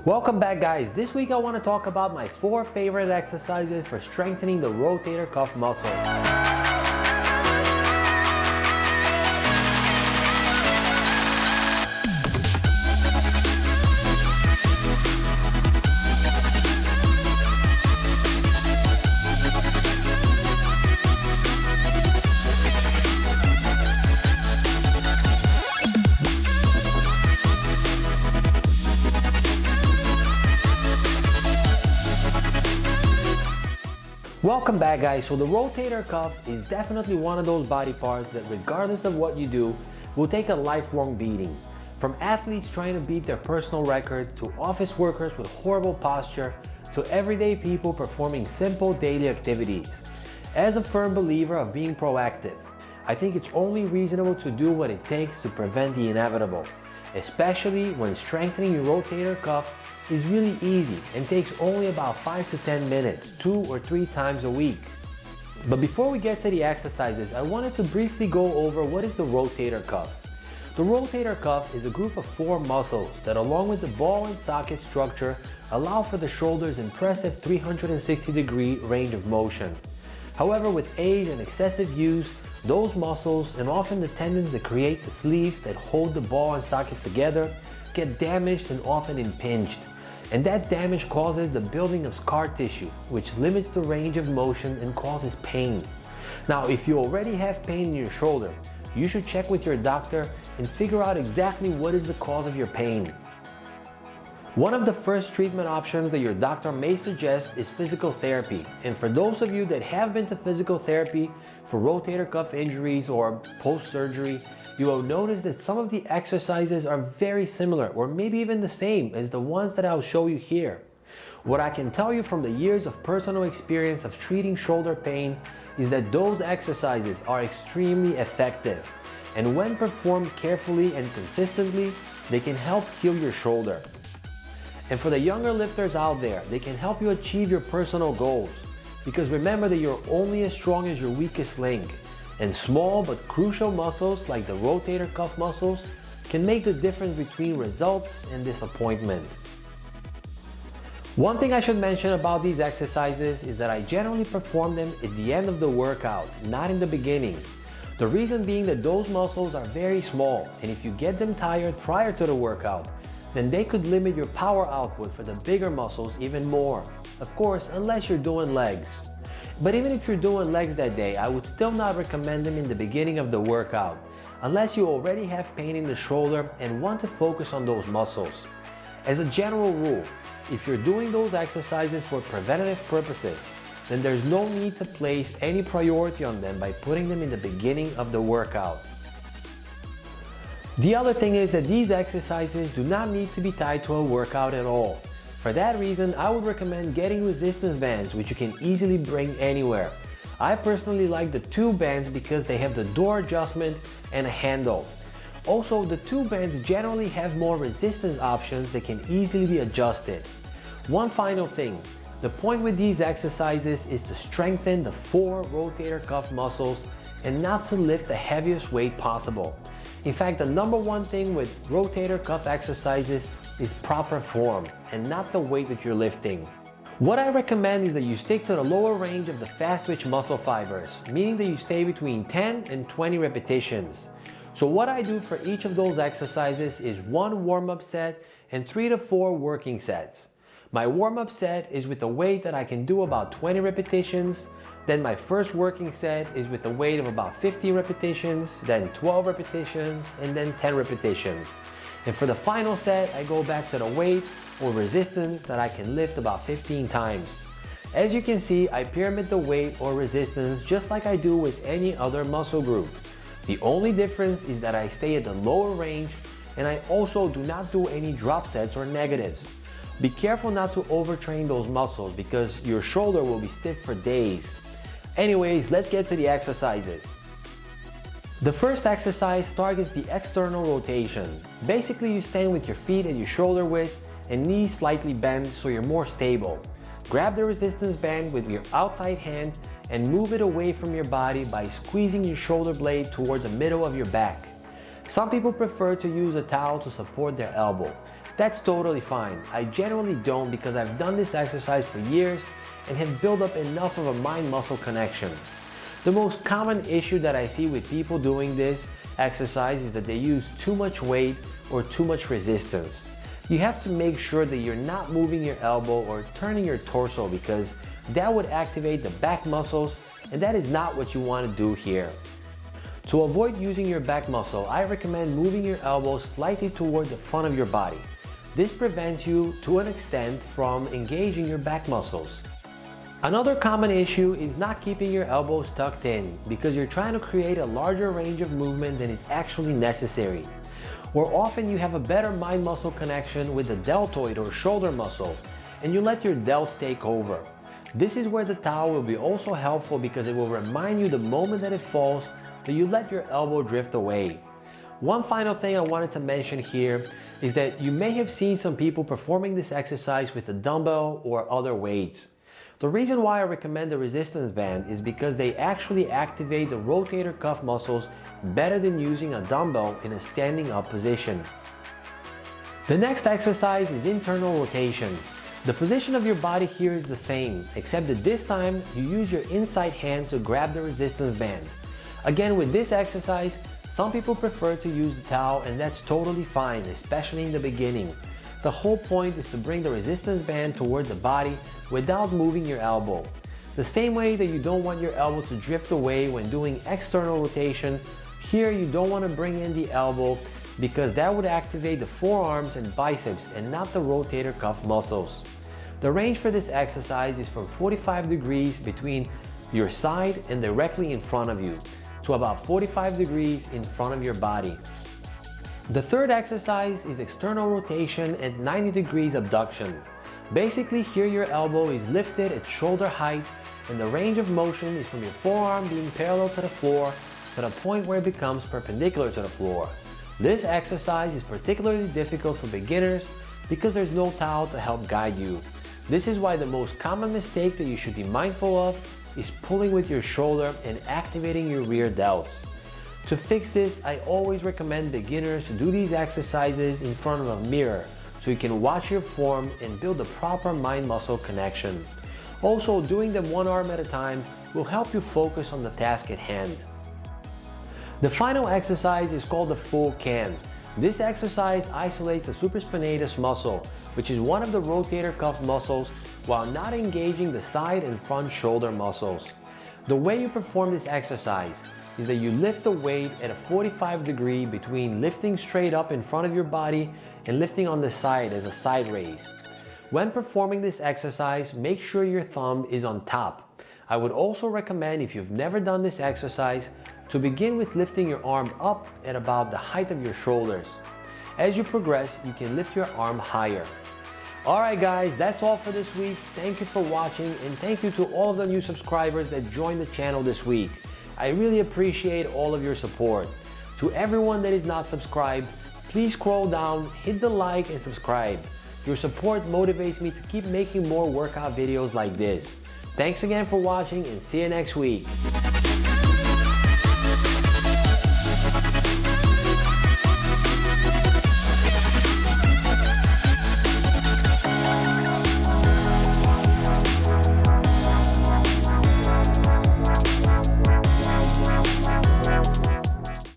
Welcome back, guys. This week I want to talk about my 4 favorite exercises for strengthening the rotator cuff muscle. Welcome back, guys. So the rotator cuff is definitely one of those body parts that regardless of what you do will take a lifelong beating. From athletes trying to beat their personal record, to office workers with horrible posture, to everyday people performing simple daily activities. As a firm believer of being proactive, I think it's only reasonable to do what it takes to prevent the inevitable, especially when strengthening your rotator cuff is really easy and takes only about 5 to 10 minutes, 2 or 3 times a week. But before we get to the exercises, I wanted to briefly go over what is the rotator cuff. The rotator cuff is a group of 4 muscles that, along with the ball and socket structure, allow for the shoulder's impressive 360-degree range of motion. However, with age and excessive use, those muscles, and often the tendons that create the sleeves that hold the ball and socket together, get damaged and often impinged. And that damage causes the building of scar tissue, which limits the range of motion and causes pain. Now, if you already have pain in your shoulder, you should check with your doctor and figure out exactly what is the cause of your pain. One of the first treatment options that your doctor may suggest is physical therapy. And for those of you that have been to physical therapy for rotator cuff injuries or post-surgery, you will notice that some of the exercises are very similar, or maybe even the same as the ones that I'll show you here. What I can tell you from the years of personal experience of treating shoulder pain is that those exercises are extremely effective. And when performed carefully and consistently, they can help heal your shoulder. And for the younger lifters out there, they can help you achieve your personal goals. Because remember that you're only as strong as your weakest link. And small but crucial muscles like the rotator cuff muscles can make the difference between results and disappointment. One thing I should mention about these exercises is that I generally perform them at the end of the workout, not in the beginning. The reason being that those muscles are very small, and if you get them tired prior to the workout, then they could limit your power output for the bigger muscles even more. Of course, unless you're doing legs. But even if you're doing legs that day, I would still not recommend them in the beginning of the workout, unless you already have pain in the shoulder and want to focus on those muscles. As a general rule, if you're doing those exercises for preventative purposes, then there's no need to place any priority on them by putting them in the beginning of the workout. The other thing is that these exercises do not need to be tied to a workout at all. For that reason, I would recommend getting resistance bands, which you can easily bring anywhere. I personally like the tube bands because they have the door adjustment and a handle. Also, the tube bands generally have more resistance options that can easily be adjusted. One final thing, the point with these exercises is to strengthen the 4 rotator cuff muscles and not to lift the heaviest weight possible. In fact, the #1 thing with rotator cuff exercises is proper form and not the weight that you're lifting. What I recommend is that you stick to the lower range of the fast twitch muscle fibers, meaning that you stay between 10 and 20 repetitions. So what I do for each of those exercises is 1 warm-up set and 3 to 4 working sets. My warm-up set is with the weight that I can do about 20 repetitions. Then my first working set is with the weight of about 15 repetitions, then 12 repetitions, and then 10 repetitions. And for the final set, I go back to the weight or resistance that I can lift about 15 times. As you can see, I pyramid the weight or resistance just like I do with any other muscle group. The only difference is that I stay at the lower range, and I also do not do any drop sets or negatives. Be careful not to overtrain those muscles because your shoulder will be stiff for days. Anyways, let's get to the exercises. The first exercise targets the external rotation. Basically, you stand with your feet at your shoulder width and knees slightly bent so you're more stable. Grab the resistance band with your outside hand and move it away from your body by squeezing your shoulder blade toward the middle of your back. Some people prefer to use a towel to support their elbow. That's totally fine. I generally don't because I've done this exercise for years and have built up enough of a mind-muscle connection. The most common issue that I see with people doing this exercise is that they use too much weight or too much resistance. You have to make sure that you're not moving your elbow or turning your torso because that would activate the back muscles, and that is not what you want to do here. To avoid using your back muscle, I recommend moving your elbows slightly toward the front of your body. This prevents you, to an extent, from engaging your back muscles. Another common issue is not keeping your elbows tucked in because you're trying to create a larger range of movement than is actually necessary. Or often you have a better mind-muscle connection with the deltoid or shoulder muscle, and you let your delts take over. This is where the towel will be also helpful because it will remind you the moment that it falls that you let your elbow drift away. One final thing I wanted to mention here is that you may have seen some people performing this exercise with a dumbbell or other weights. The reason why I recommend the resistance band is because they actually activate the rotator cuff muscles better than using a dumbbell in a standing up position. The next exercise is internal rotation. The position of your body here is the same, except that this time you use your inside hand to grab the resistance band. Again, with this exercise, some people prefer to use the towel, and that's totally fine, especially in the beginning. The whole point is to bring the resistance band toward the body without moving your elbow. The same way that you don't want your elbow to drift away when doing external rotation, here you don't want to bring in the elbow because that would activate the forearms and biceps and not the rotator cuff muscles. The range for this exercise is from 45 degrees between your side and directly in front of you to about 45 degrees in front of your body. The third exercise is external rotation at 90 degrees abduction. Basically, here your elbow is lifted at shoulder height and the range of motion is from your forearm being parallel to the floor to the point where it becomes perpendicular to the floor. This exercise is particularly difficult for beginners because there's no towel to help guide you. This is why the most common mistake that you should be mindful of is pulling with your shoulder and activating your rear delts. To fix this, I always recommend beginners to do these exercises in front of a mirror so you can watch your form and build a proper mind-muscle connection. Also, doing them one arm at a time will help you focus on the task at hand. The final exercise is called the full can. This exercise isolates the supraspinatus muscle, which is one of the rotator cuff muscles, while not engaging the side and front shoulder muscles. The way you perform this exercise is that you lift the weight at a 45 degree between lifting straight up in front of your body and lifting on the side as a side raise. When performing this exercise, make sure your thumb is on top. I would also recommend, if you've never done this exercise, to begin with lifting your arm up at about the height of your shoulders. As you progress, you can lift your arm higher. Alright guys, that's all for this week. Thank you for watching, and thank you to all of the new subscribers that joined the channel this week. I really appreciate all of your support. To everyone that is not subscribed, please scroll down, hit the like and subscribe. Your support motivates me to keep making more workout videos like this. Thanks again for watching and see you next week.